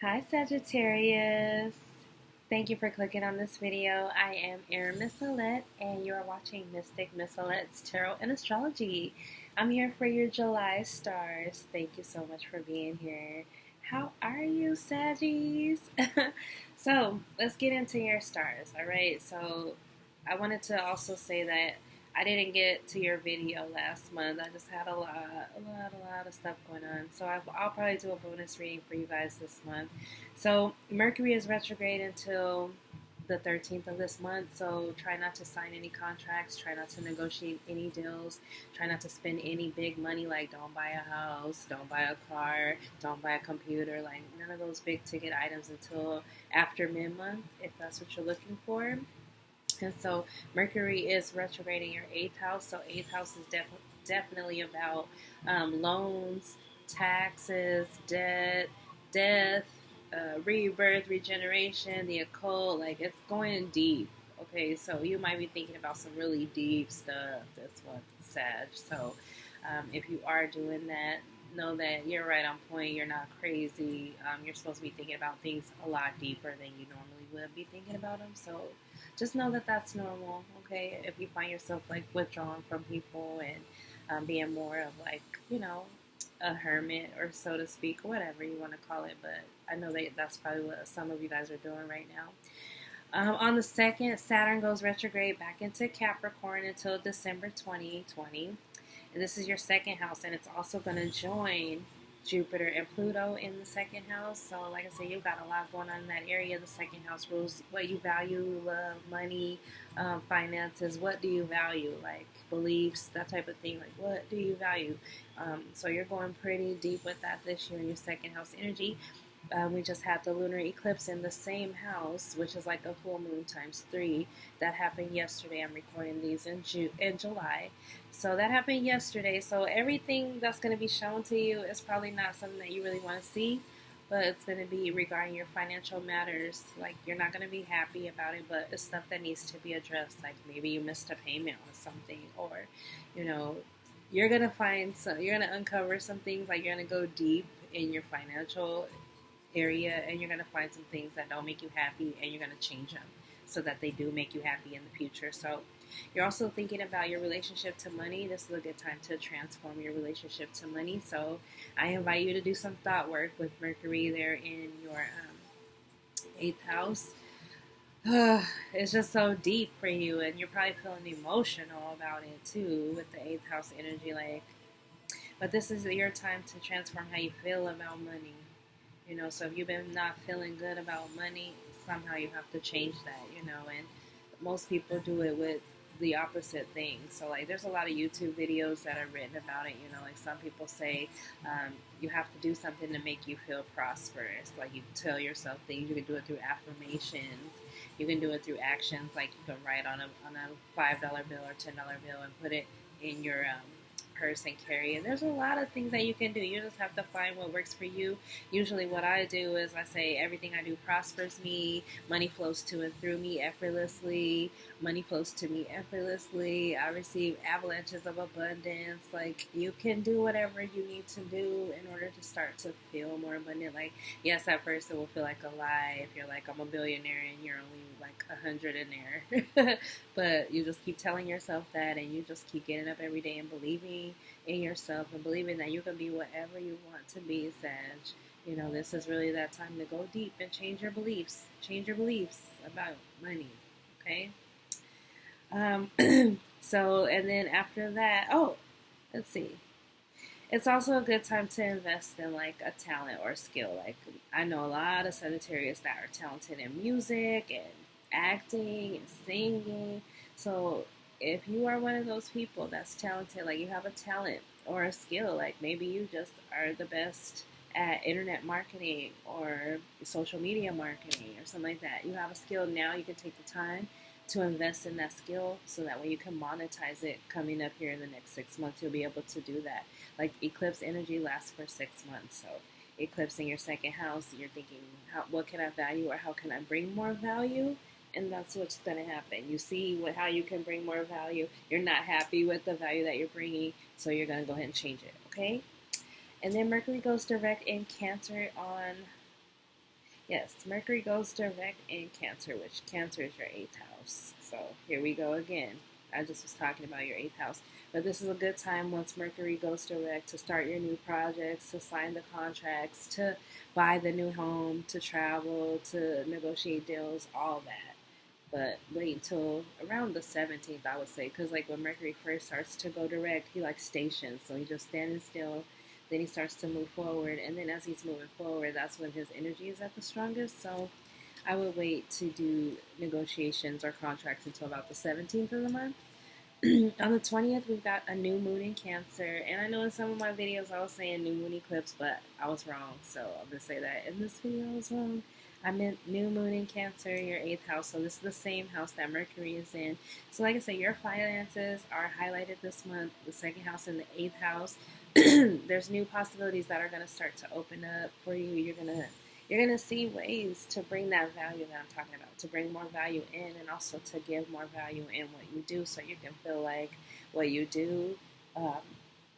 Hi Sagittarius. Thank you for clicking on this video. I am Mizolette and you're watching Mystic Mizolette's Tarot and Astrology. I'm here for your July stars. Thank you so much for being here. How are you, Saggies? So let's get into your stars, alright? So I wanted to also say that I didn't get to your video last month. I just had a lot of stuff going on. So I'll probably do a bonus reading for you guys this month. So Mercury is retrograde until the 13th of this month. So try not to sign any contracts. Try not to negotiate any deals. Try not to spend any big money. Like don't buy a house, don't buy a car, don't buy a computer. Like none of those big ticket items until after mid-month, if that's what you're looking for. And so Mercury is retrograde in your 8th house. So 8th house is definitely about loans, taxes, death, rebirth, regeneration, the occult. Like it's going deep. Okay, so you might be thinking about some really deep stuff this month, Sag. So if you are doing that, know that you're right on point. You're not crazy. You're supposed to be thinking about things a lot deeper than you normally would be thinking about them. So just know that that's normal, okay? If you find yourself like withdrawn from people and being more of like, a hermit or so to speak, or whatever you want to call it. But I know that that's probably what some of you guys are doing right now. On the 2nd, Saturn goes retrograde back into Capricorn until December 2020. And this is your 2nd house, and it's also going to join Jupiter and Pluto in the 2nd house. So like I said, you've got a lot going on in that area. The 2nd house rules what you value, love, money, finances. What do you value? Like beliefs, that type of thing. Like what do you value? So you're going pretty deep with that this year in your 2nd house energy. We just had the lunar eclipse in the same house, which is like a full moon times 3. That happened yesterday. I'm recording these in July. So that happened yesterday. So everything that's going to be shown to you is probably not something that you really want to see, but it's going to be regarding your financial matters. Like you're not going to be happy about it, but it's stuff that needs to be addressed. Like maybe you missed a payment on something, or you're going to you're going to uncover some things. Like you're going to go deep in your financial area and you're going to find some things that don't make you happy and you're going to change them so that they do make you happy in the future. So you're also thinking about your relationship to money. This is a good time to transform your relationship to money. So I invite you to do some thought work with Mercury there in your 8th house. It's just so deep for you, and you're probably feeling emotional about it too with the 8th house energy. But this is your time to transform how you feel about money. So if you've been not feeling good about money, somehow you have to change that, and most people do it with the opposite thing. So like there's a lot of YouTube videos that are written about it, like some people say you have to do something to make you feel prosperous. Like you tell yourself things. You can do it through affirmations. You can do it through actions. Like you can write on a $5 bill or $10 bill and put it in your purse and carry. And there's a lot of things that you can do. You just have to find what works for you. Usually what I do is I say everything I do prospers me, money flows to and through me effortlessly, money flows to me effortlessly, I receive avalanches of abundance. Like you can do whatever you need to do in order to start to feel more abundant. Like yes, at first it will feel like a lie if you're like I'm a billionaire and you're only like 100 in there. But you just keep telling yourself that, and you just keep getting up every day and believing in yourself and believing that you can be whatever you want to be, Sag. This is really that time to go deep and change your beliefs. Change your beliefs about money, okay? So, and then after that, let's see. It's also a good time to invest in like a talent or skill. Like I know a lot of Sagittarius that are talented in music and acting and singing. So if you are one of those people that's talented, like you have a talent or a skill, like maybe you just are the best at internet marketing or social media marketing or something like that. You have a skill now, you can take the time to invest in that skill so that way you can monetize it coming up here in the next 6 months. You'll be able to do that. Like eclipse energy lasts for 6 months. So eclipse in your 2nd house, you're thinking, what can I value or how can I bring more value? And that's what's going to happen. You see how you can bring more value. You're not happy with the value that you're bringing, so you're going to go ahead and change it, okay? And then Mercury goes direct in Cancer on Yes, Mercury goes direct in Cancer, which Cancer is your 8th house. So here we go again. I just was talking about your 8th house. But this is a good time once Mercury goes direct to start your new projects, to sign the contracts, to buy the new home, to travel, to negotiate deals, all that. But wait until around the 17th, I would say, because like when Mercury first starts to go direct, he like stations, so he just standing still. Then he starts to move forward, and then as he's moving forward, that's when his energy is at the strongest. So I would wait to do negotiations or contracts until about the 17th of the month. On the 20th, we've got a new moon in Cancer, and I know in some of my videos I was saying new moon eclipse, but I was wrong, so I'm going to say that in this video I was wrong. I meant new moon in Cancer, your 8th house, so this is the same house that Mercury is in. So like I said, your finances are highlighted this month, the 2nd house and the 8th house. There's new possibilities that are going to start to open up for you. You're gonna see ways to bring that value that I'm talking about, to bring more value in, and also to give more value in what you do, so you can feel like what you do um,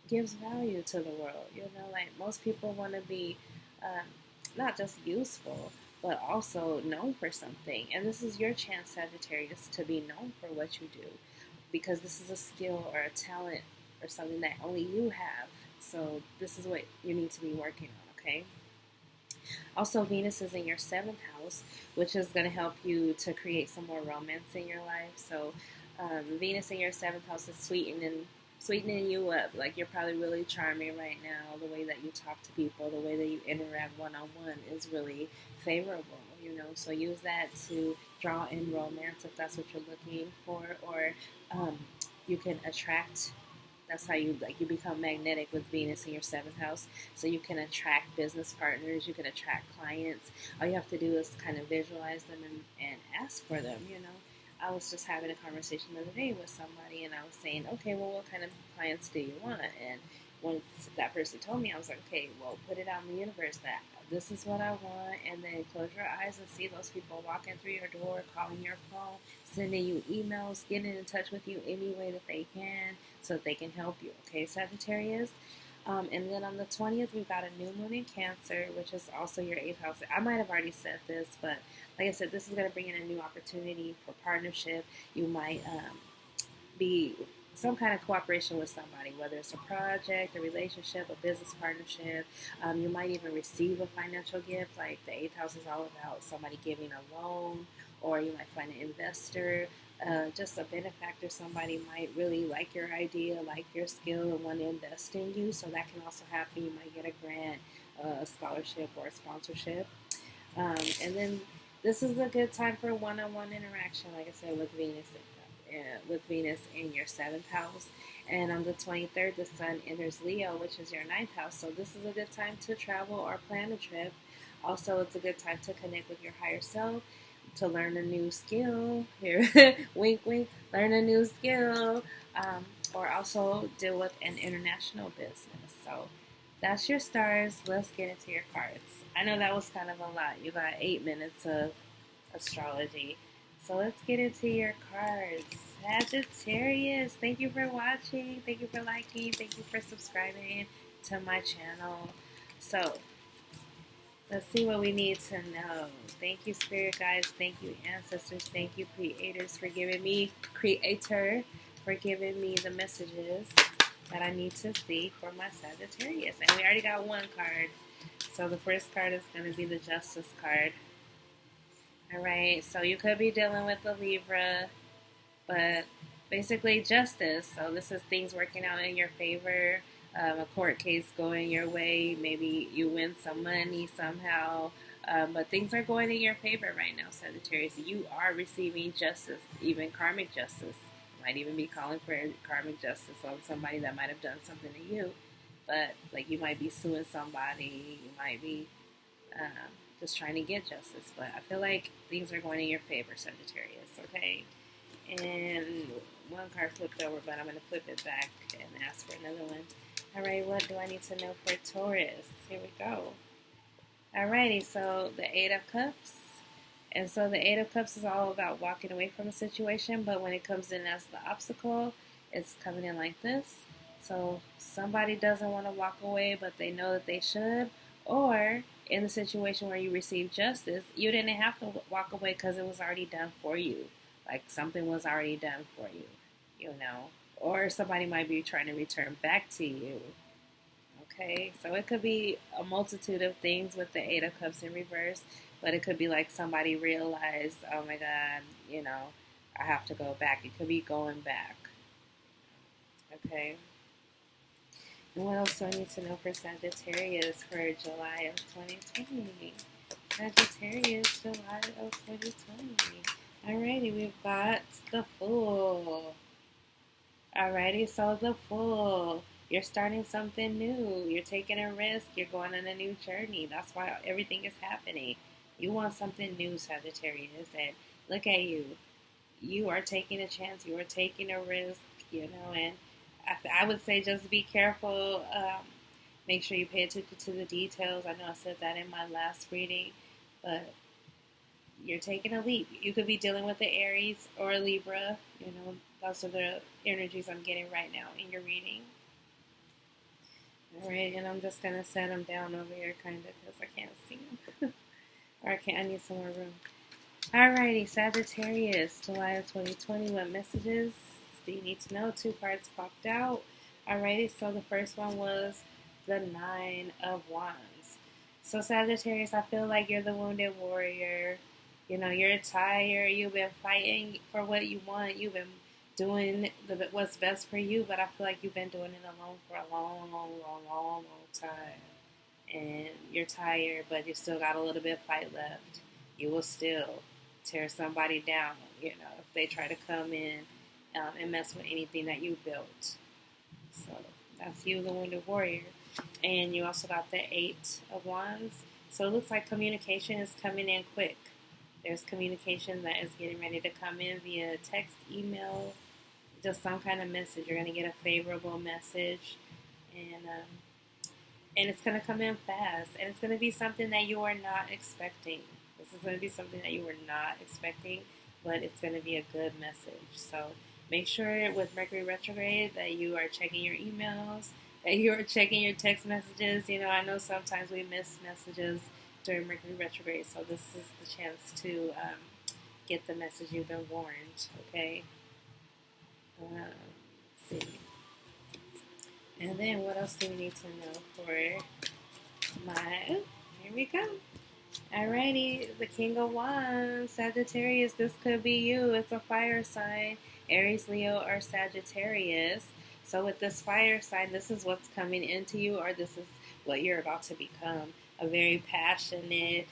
gives value to the world. You know, like most people want to be um, not just useful, but also known for something. And this is your chance, Sagittarius, to be known for what you do, because this is a skill or a talent or something that only you have. So this is what you need to be working on. Okay. Also, Venus is in your 7th house, which is going to help you to create some more romance in your life. So, Venus in your 7th house is sweetening you up. Like you're probably really charming right now. The way that you talk to people, the way that you interact one on one is really favorable. You know, so use that to draw in romance if that's what you're looking for, or you can attract. That's how you become magnetic with Venus in your 7th house. So you can attract business partners, you can attract clients. All you have to do is kind of visualize them and ask for them, you know. I was just having a conversation the other day with somebody, and I was saying, okay, well, what kind of clients do you want? And once that person told me, I was like, okay, well, put it out in the universe that this is what I want, and then close your eyes and see those people walking through your door, calling your phone, sending you emails, getting in touch with you any way that they can so that they can help you. Okay, Sagittarius? And then on the 20th, we've got a new moon in Cancer, which is also your 8th house. I might have already said this, but like I said, this is going to bring in a new opportunity for partnership. You might be some kind of cooperation with somebody, whether it's a project, a relationship, a business partnership. You might even receive a financial gift, like the 8th house is all about somebody giving a loan, or you might find an investor, just a benefactor. Somebody might really like your idea, like your skill, and want to invest in you. So that can also happen. You might get a grant, a scholarship, or a sponsorship. And then this is a good time for one-on-one interaction, like I said, with Venus in your 7th house. And on the 23rd, the Sun enters Leo, which is your 9th house. So this is a good time to travel or plan a trip. Also, it's a good time to connect with your higher self, to learn a new skill. Here, wink, wink, learn a new skill. Or also deal with an international business. So that's your stars. Let's get into your cards. I know that was kind of a lot. You got 8 minutes of astrology. So let's get into your cards. Sagittarius, thank you for watching. Thank you for liking. Thank you for subscribing to my channel. So let's see what we need to know. Thank you, spirit guides. Thank you, ancestors. Thank you, creators, for giving me, creator, for giving me the messages that I need to see for my Sagittarius. And we already got one card. So the first card is going to be the Justice card. Alright, so you could be dealing with a Libra, but basically justice. So this is things working out in your favor, a court case going your way. Maybe you win some money somehow, but things are going in your favor right now, Sagittarius. You are receiving justice, even karmic justice. You might even be calling for karmic justice on somebody that might have done something to you. But like you might be suing somebody, you might be just trying to get justice. But I feel like things are going in your favor, Sagittarius, okay? And one card flipped over, but I'm going to flip it back and ask for another one. Alright, what do I need to know for Taurus? Here we go. Alrighty, so the Eight of Cups. And so the Eight of Cups is all about walking away from a situation, but when it comes in as the obstacle, it's coming in like this. So somebody doesn't want to walk away, but they know that they should, or in the situation where you received justice, you didn't have to walk away because it was already done for you. Like something was already done for you, you know. Or somebody might be trying to return back to you. Okay, so it could be a multitude of things with the Eight of Cups in reverse, but it could be like somebody realized, oh my God, you know, I have to go back. It could be going back. Okay. And what else do I need to know for Sagittarius for July of 2020? Sagittarius, July of 2020. Alrighty, we've got the Fool. Alrighty, so the Fool. You're starting something new. You're taking a risk. You're going on a new journey. That's why everything is happening. You want something new, Sagittarius. And look at you. You are taking a chance. You are taking a risk, you know, and I would say just be careful. Make sure you pay attention to the details. I know I said that in my last reading, but you're taking a leap. You could be dealing with the Aries or a Libra. You know, those are the energies I'm getting right now in your reading. All right, and I'm just going to set them down over here kind of because I can't see them. Or I need some more room. Alrighty, Sagittarius, July of 2020. What messages do you need to know? 2 cards popped out. Alrighty, so the first one was the Nine of Wands. So Sagittarius, I feel like you're the wounded warrior. You know, you're tired. You've been fighting for what you want. You've been doing what's best for you, but I feel like you've been doing it alone for a long time. And you're tired, but you still got a little bit of fight left. You will still tear somebody down, you know, if they try to come in and mess with anything that you built. So that's you, the Wounded Warrior. And you also got the Eight of Wands. So it looks like communication is coming in quick. There's communication that is getting ready to come in via text, email, just some kind of message. You're going to get a favorable message. And it's going to come in fast. And it's going to be something that you are not expecting. This is going to be something that you were not expecting, but it's going to be a good message. So make sure with Mercury retrograde that you are checking your emails, that you are checking your text messages. You know, I know sometimes we miss messages during Mercury retrograde, so this is the chance to get the message you've been warned, okay? Let's see. And then what else do we need to know for here we go. Alrighty, the King of Wands, Sagittarius, this could be you. It's a fire sign, Aries, Leo, or Sagittarius. So with this fire sign, this is what's coming into you, or this is what you're about to become. A very passionate,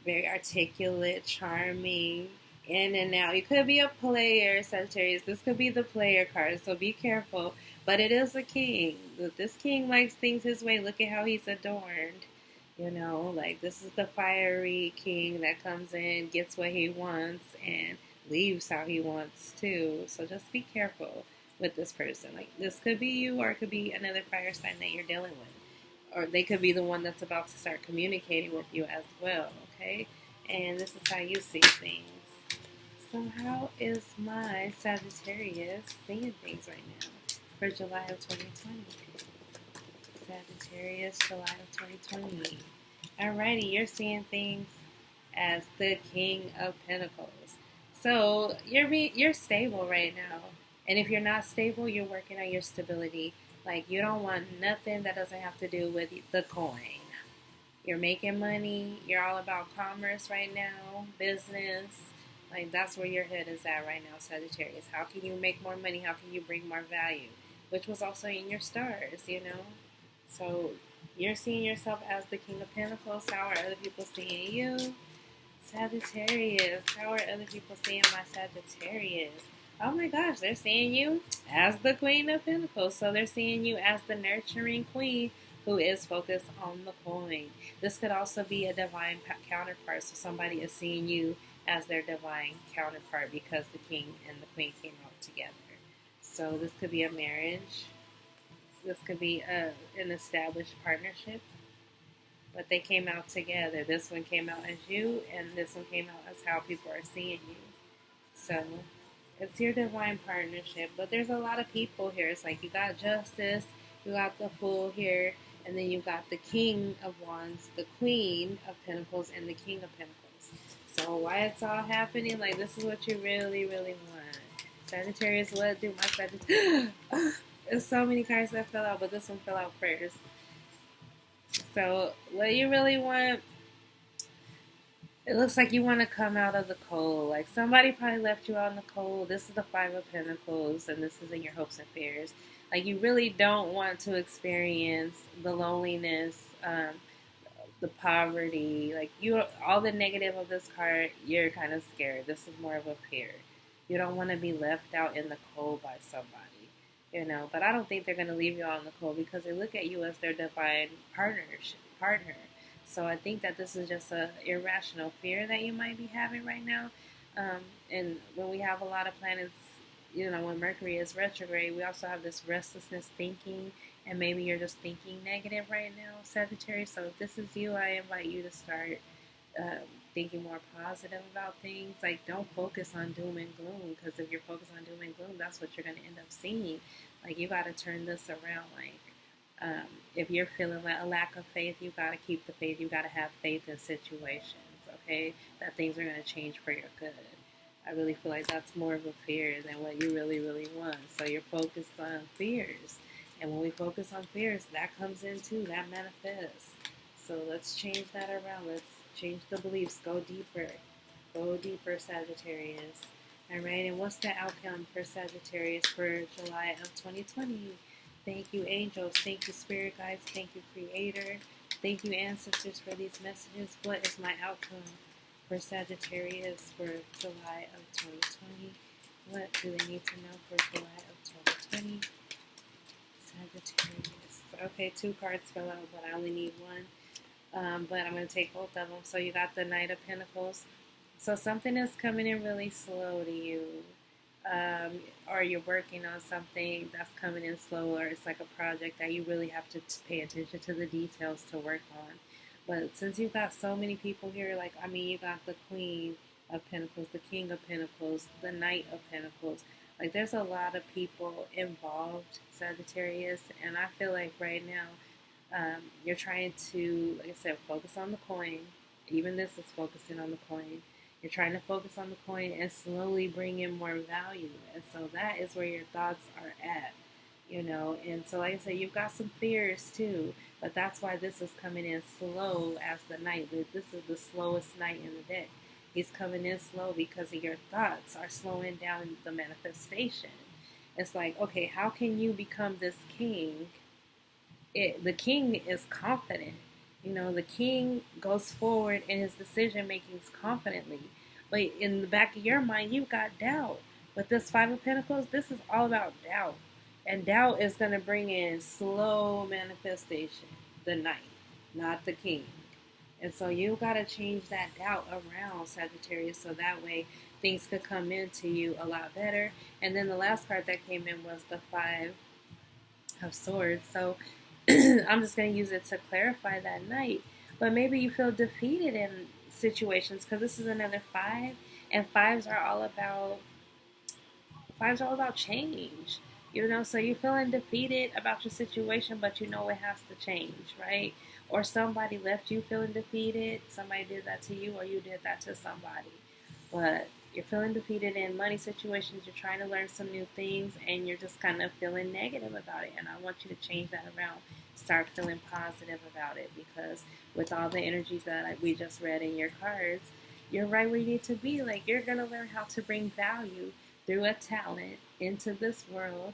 very articulate, charming, in and out. You could be a player, Sagittarius. This could be the player card, so be careful. But it is a king. This king likes things his way. Look at how he's adorned. You know, like this is the fiery king that comes in, gets what he wants, and leaves how he wants too. So just be careful with this person. Like this could be you, or it could be another fire sign that you're dealing with. Or they could be the one that's about to start communicating with you as well, okay? And this is how you see things. So how is my Sagittarius seeing things right now for July of 2020? Sagittarius, July of 2020. Alrighty, you're seeing things as the King of Pentacles. So you're stable right now. And if you're not stable, you're working on your stability. Like you don't want nothing that doesn't have to do with the coin. You're making money. You're all about commerce right now, business. Like that's where your head is at right now, Sagittarius. How can you make more money? How can you bring more value? Which was also in your stars, you know. So you're seeing yourself as the King of Pentacles. How are other people seeing you? Sagittarius. How are other people seeing my Sagittarius? Oh my gosh, they're seeing you as the Queen of Pentacles. So they're seeing you as the nurturing queen who is focused on the coin. This could also be a divine counterpart. So somebody is seeing you as their divine counterpart because the king and the queen came out together. So this could be a marriage. This could be an established partnership. But they came out together. This one came out as you, and this one came out as how people are seeing you. So it's your divine partnership. But there's a lot of people here. It's like you got Justice, you got the Fool here, And then you've got the King of Wands, the Queen of Pentacles, and the King of Pentacles. So why it's all happening, like this is what you really, really want. Sagittarius, what do my Sagittarius? There's so many cards that fell out, but this one fell out first. So what you really want, it looks like you want to come out of the cold. Like somebody probably left you out in the cold. This is the Five of Pentacles, and this is in your hopes and fears. Like you really don't want to experience the loneliness, the poverty, like you, all the negative of this card. You're kind of scared. This is more of a fear. You don't want to be left out in the cold by somebody, you know. But I don't think they're going to leave you out in the cold because they look at you as their divine partner. So I think that this is just a irrational fear that you might be having right now. And when we have a lot of planets, you know, when Mercury is retrograde, we also have this restlessness thinking, and maybe you're just thinking negative right now, Sagittarius. So if this is you, I invite you to start thinking more positive about things. Like, don't focus on doom and gloom, because if you're focused on doom and gloom, that's what you're going to end up seeing. Like, you got to turn this around. Like, if you're feeling like a lack of faith, you got to keep the faith. You got to have faith in situations, okay, that things are going to change for your good. I really feel like that's more of a fear than what you really, really want. So you're focused on fears. And when we focus on fears, that comes in too. That manifests. So let's change that around. Let's change the beliefs. Go deeper. Go deeper, Sagittarius. All right. And what's the outcome for Sagittarius for July of 2020? Thank you, angels. Thank you, spirit guides. Thank you, creator. Thank you, ancestors, for these messages. What is my outcome for Sagittarius for July of 2020? What do they need to know for July of 2020? Sagittarius. Okay, 2 cards fell out, but I only need 1. But I'm going to take both of them. So you got the Knight of Pentacles. So something is coming in really slow to you. Or you're working on something that's coming in slow, or it's like a project that you really have to pay attention to the details to work on. But since you've got so many people here, like, I mean, you got the Queen of Pentacles, the King of Pentacles, the Knight of Pentacles. Like, there's a lot of people involved, Sagittarius, and I feel like right now you're trying to, like I said, focus on the coin. Even this is focusing on the coin. You're trying to focus on the coin and slowly bring in more value. And so that is where your thoughts are at, you know. And so, like I said, you've got some fears too, but that's why this is coming in slow as the Knight. This is the slowest Knight in the deck. He's coming in slow because of your thoughts are slowing down the manifestation. It's like, okay, how can you become this king? The king is confident. You know, the king goes forward in his decision makings confidently. But in the back of your mind, you've got doubt. With this Five of Pentacles, this is all about doubt. And doubt is going to bring in slow manifestation. The Knight, not the king. And so you got to change that doubt around, Sagittarius, so that way things could come into you a lot better. And then the last card that came in was the Five of Swords. So I'm just going to use it to clarify that Knight. But maybe you feel defeated in situations because this is another 5. And fives are all about change. You know, so you're feeling defeated about your situation, but you know it has to change, right? Or somebody left you feeling defeated. Somebody did that to you, or you did that to somebody. But you're feeling defeated in money situations. You're trying to learn some new things, and you're just kind of feeling negative about it. And I want you to change that around. Start feeling positive about it, because with all the energies that we just read in your cards, you're right where you need to be. Like, you're going to learn how to bring value through a talent into this world,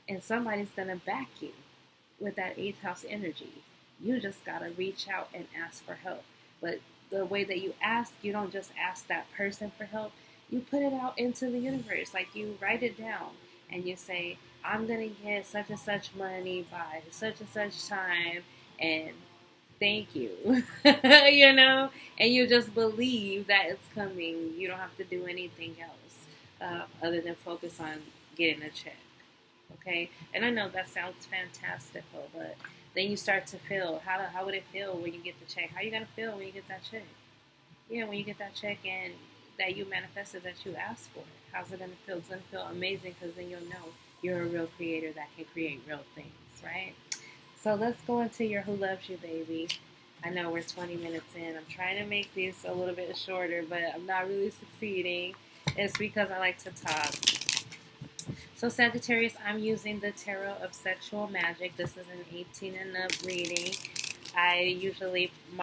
and somebody's going to back you with that 8th house energy. You just got to reach out and ask for help. But the way that you ask, you don't just ask that person for help. You put it out into the universe. Like, you write it down and you say, I'm going to get such and such money by such and such time, and thank you. You know? And you just believe that it's coming. You don't have to do anything else other than focus on getting a check. Okay? And I know that sounds fantastical, but then you start to feel, how would it feel when you get the check? How are you going to feel when you get that check? Yeah, when you get that check and that you manifested that you asked for. How's it going to feel? It's going to feel amazing, because then you'll know you're a real creator that can create real things, right? So let's go into your Who Loves You, baby. I know we're 20 minutes in. I'm trying to make these a little bit shorter, but I'm not really succeeding. It's because I like to talk. So Sagittarius, I'm using the Tarot of Sexual Magic. This is an 18 and up reading. I usually